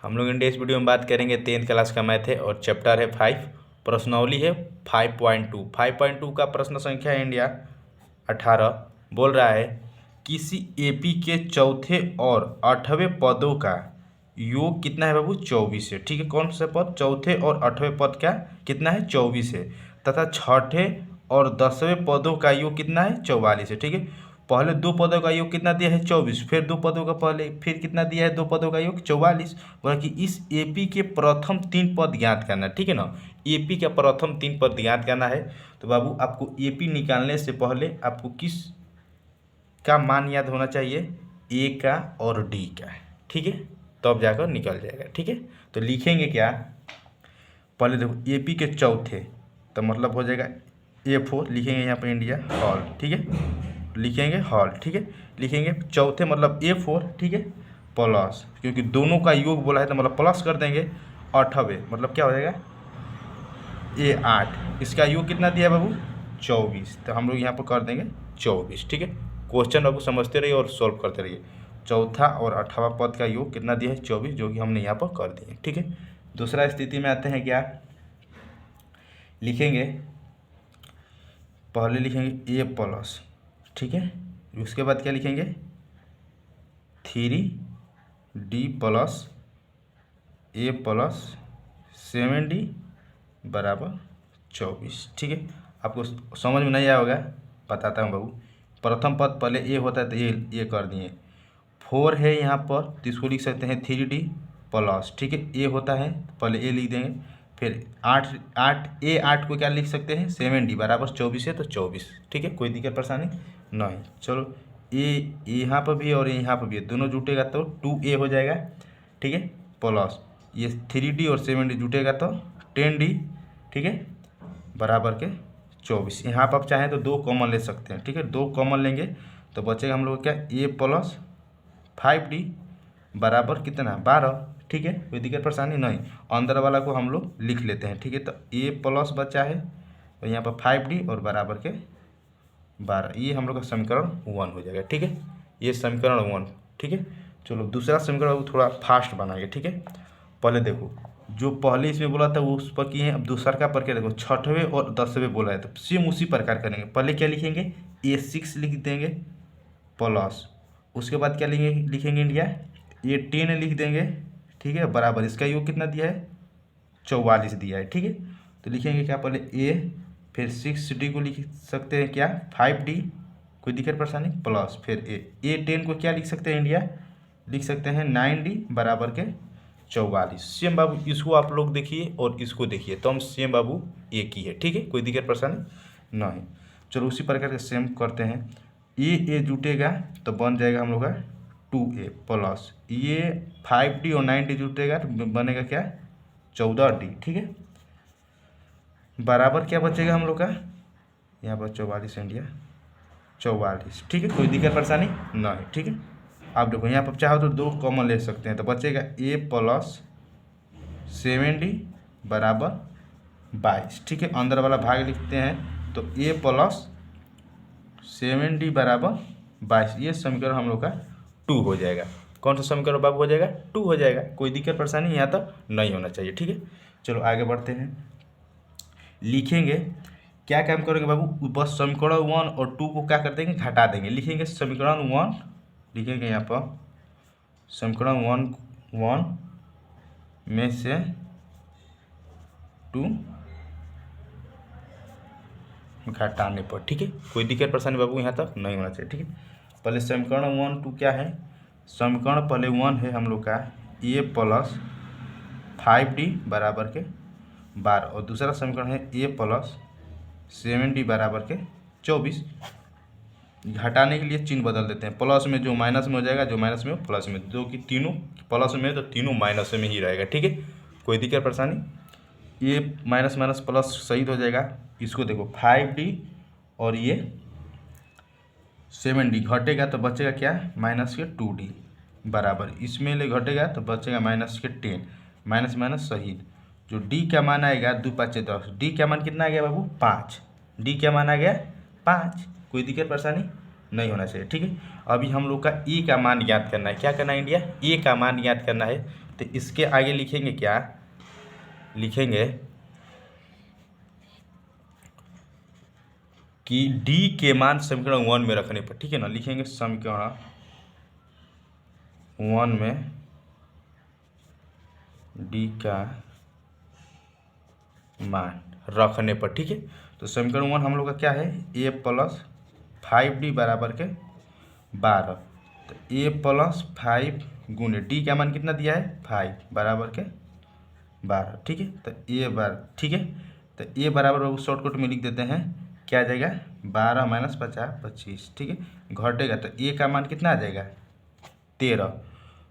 हम लोग इंडिया इस वीडियो में बात करेंगे 10th क्लास का मैथ है और चैप्टर है 5, प्रश्नावली है 5.2। 5.2 का प्रश्न संख्या है इंडिया 18। बोल रहा है किसी एपी के चौथे और 8वें पदों का योग कितना है बाबू? 24 है। ठीक है, कौन सा पद? चौथे और 8वें पद का कितना है? 24 है। तथा छठे और 10वें पदों का योग कितना है? 44 है। ठीक है, पहले दो पदों का योग कितना दिया है? 24। फिर दो पदों का पहले फिर कितना दिया है? दो पदों का योग 44। बोला कि इस एपी के प्रथम 3 पद ज्ञात करना। ठीक है ना, एपी का प्रथम 3 पद ज्ञात करना है। तो बाबू आपको एपी निकालने से पहले आपको किस का मान याद होना चाहिए? ए का और डी का। ठीक है, तो अब जाकर निकल जाएगा। ठीक है, तो लिखेंगे क्या? पहले देखो एपी के चौथे, तो मतलब हो जाएगा A4। लिखेंगे यहाँ पर इंडिया हॉल। ठीक है, लिखेंगे हॉल। ठीक है, लिखेंगे चौथे मतलब A4। ठीक है, प्लस, क्योंकि दोनों का योग बोला है तो मतलब प्लस कर देंगे। 8वें मतलब क्या हो जाएगा? A8। इसका योग कितना दिया है बाबू? 24। तो हम लोग यहाँ पर कर देंगे 24। ठीक है, क्वेश्चन बाबू समझते रहिए और सॉल्व करते रहिए। चौथा और 8वां पद का योग कितना दिया है? 24, जो कि हमने यहाँ पर कर दिए। ठीक है, दूसरा स्थिति में आते हैं। क्या लिखेंगे? पहले लिखेंगे A+। ठीक है, उसके बाद क्या लिखेंगे? 3D + A+ 7D बराबर 24। ठीक है, आपको समझ में नहीं आया होगा, बताता हूँ बाबू। प्रथम पद पहले ए होता है तो ये कर दिए। 4 है यहाँ पर तो इसको लिख सकते हैं 3D+। ठीक है, ए होता है पहले ए लिख देंगे। फिर 8 को क्या लिख सकते हैं? 7D बराबर 24 है तो 24। ठीक है, कोई दिक्कत परेशानी नहीं। चलो, ए यहाँ पर भी और यहाँ पर भी दोनों जुटेगा तो 2A हो जाएगा। ठीक है, प्लस ये 3D और 7D जुटेगा तो 10D। ठीक है, बराबर के 24। यहाँ पर आप चाहें तो 2 कॉमन ले सकते हैं। ठीक है, 2 कॉमन लेंगे तो बचेगा हम लोग क्या? A+ 5D बराबर कितना? 12। ठीक है, कोई दिक्कत परेशानी नहीं। अंदर वाला को हम लोग लिख लेते हैं। ठीक है, तो A+ बचा है और यहाँ पर 5D और बराबर के 12। ये हम लोग का समीकरण 1 हो जाएगा। ठीक है, ये समीकरण 1। ठीक है, चलो दूसरा समीकरण थोड़ा फास्ट बनाइए। ठीक है, पहले देखो जो पहले इसमें बोला था वो उस पर किए हैं। अब दूसरा का पर क्या देखो, 6वें और 10वें बोला है तो सेम उसी प्रकार करेंगे। पहले क्या लिखेंगे? A6 लिख देंगे प्लस, उसके बाद क्या लिखेंगे इंडिया? A10 लिख देंगे। ठीक है, बराबर इसका योग कितना दिया है? 44 दिया है। ठीक है, तो लिखेंगे क्या? पहले A, फिर 6D को लिख सकते हैं क्या? 5D, कोई दिक्कत परेशानी, प्लस फिर A10 को क्या लिख सकते हैं इंडिया? लिख सकते हैं 9D बराबर के 44। सेम बाबू इसको आप लोग देखिए और इसको देखिए तो हम सेम बाबू एक ही है। ठीक है, कोई दिक्कत परेशानी नहीं। चलो उसी प्रकार के सेम करते हैं। ए जुटेगा तो बन जाएगा हम लोग का 2A प्लस ये 5D और 9D जुटेगा तो बनेगा क्या? 14D। ठीक है, बराबर क्या बचेगा हम लोग का? यहाँ पर 44 इंडिया 44। ठीक है, कोई दिक्कत परेशानी नहीं। ठीक है, आप देखो यहाँ पर चाहो तो 2 कॉमन ले सकते हैं तो बचेगा A+ 7D बराबर 22। ठीक है, अंदर वाला भाग लिखते हैं तो A+ 7D बराबर 22। ये समीकरण हम लोग का 2 हो जाएगा। कौन सा समीकरण बाबू हो जाएगा? 2 हो जाएगा। कोई दिक्कत परेशानी यहाँ तक नहीं होना चाहिए। ठीक है, चलो आगे बढ़ते हैं। लिखेंगे क्या काम करेंगे बाबू? बस समीकरण 1 और 2 को क्या कर देंगे? घटा देंगे। लिखेंगे समीकरण 1, लिखेंगे यहाँ पर समीकरण 1 में से 2 घटाने पर। ठीक है, कोई दिक्कत परेशानी बाबू यहाँ तक नहीं होना चाहिए। ठीक है, पहले समीकरण 1 2 क्या है? समीकरण पहले 1 है हम लोग का A+ 5D बराबर के 12 और दूसरा समीकरण है A+ 7D बराबर के 24। घटाने के लिए चिन्ह बदल देते हैं। प्लस में जो माइनस में हो जाएगा, जो माइनस में हो प्लस में, जो कि तीनों प्लस में है तो तीनों माइनस में ही रहेगा। ठीक है, कोई दिक्कत परेशानी? ये माइनस माइनस प्लस शहीद हो जाएगा। इसको देखो 5D और ये 7D घटेगा तो बचेगा क्या? माइनस के 2D बराबर, इसमें ले घटेगा तो बचेगा माइनस के 10। माइनस माइनस शहीद, जो D का मान आएगा 2 5 10। D का मान कितना आ गया बाबू? 5। D का मान आ गया 5। कोई दिक्कत परेशानी नहीं होना चाहिए। ठीक है, अभी हम लोग का ए का मान ज्ञात करना है। क्या करना है इंडिया? ए का मान ज्ञात करना है। तो इसके आगे लिखेंगे क्या? लिखेंगे कि डी के मान समीकरण 1 में रखने पर। ठीक है ना, लिखेंगे समीकरण 1 में डी का मान रखने पर। ठीक है, तो समीकरण 1 हम लोग का क्या है? ए प्लस 5d बराबर के 12। तो ए प्लस 5 गुने डी का मान कितना दिया है? 5 बराबर के 12। ठीक है, तो ए बार, ठीक है, तो ए बराबर शॉर्टकट में लिख देते हैं। क्या आ जाएगा? 12 माइनस 50 25। ठीक है, घटेगा तो ए का मान कितना आ जाएगा? 13,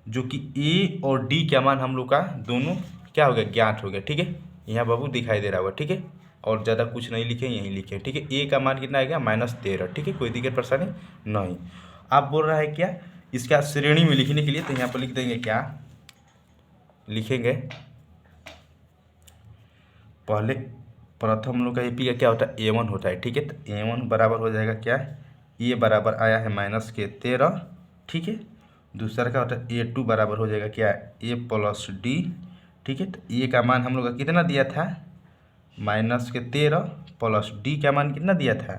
जो कि ए और डी का मान हम लोग का दोनों क्या हो गया? ज्ञात हो गया। ठीक है, यहाँ बाबू दिखाई दे रहा होगा। ठीक है, और ज़्यादा कुछ नहीं लिखे, यहीं लिखे। ठीक है, ए का मान कितना आएगा? -13। ठीक है, कोई दिक्कत परेशानी नहीं। आप बोल रहा है क्या इसका श्रेणी में लिखने के लिए? तो यहाँ पर लिख देंगे, क्या लिखेंगे? पहले प्रथम हम लोग का एपी का क्या होता है? A1 होता है। ठीक है, तो A1 बराबर हो जाएगा क्या? ए बराबर आया है -13। ठीक है, दूसरा क्या होता है? A2 बराबर हो जाएगा क्या? ए प्लस डी। ठीक है, तो ए का मान हम लोग का कितना दिया था? -13 प्लस डी का मान कितना दिया था?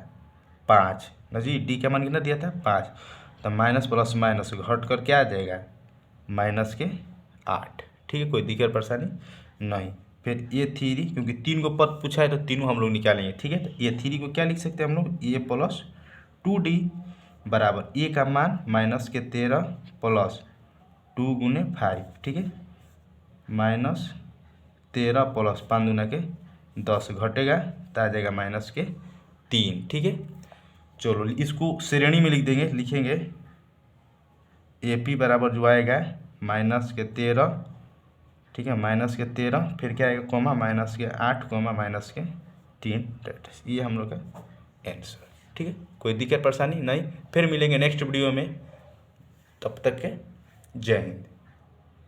5 ना जी। डी का मान कितना दिया था? 5। तो माइनस प्लस माइनस घट कर क्या आ जाएगा? -8। ठीक है, कोई दिक्कत परेशानी नहीं। फिर A3, क्योंकि 3 को पद पूछा है तो तीनों हम लोग निकालेंगे। ठीक है, तो A3 को क्या लिख सकते हैं हम लोग? ए प्लस 2d बराबर ए का मान -13 प्लस 2 गुने 5। ठीक है, -13 प्लस 5 दूना के 10 घटेगा तो आ जाएगा -3। ठीक है, चलो इसको श्रेणी में लिख देंगे। लिखेंगे AP बराबर जो आएगा -13। ठीक है, -13, फिर क्या आएगा? Comma -8 comma -3। ये हम लोग का आंसर। ठीक है, कोई दिक्कत परेशानी नहीं। फिर मिलेंगे नेक्स्ट वीडियो में, तब तक के जय हिंद।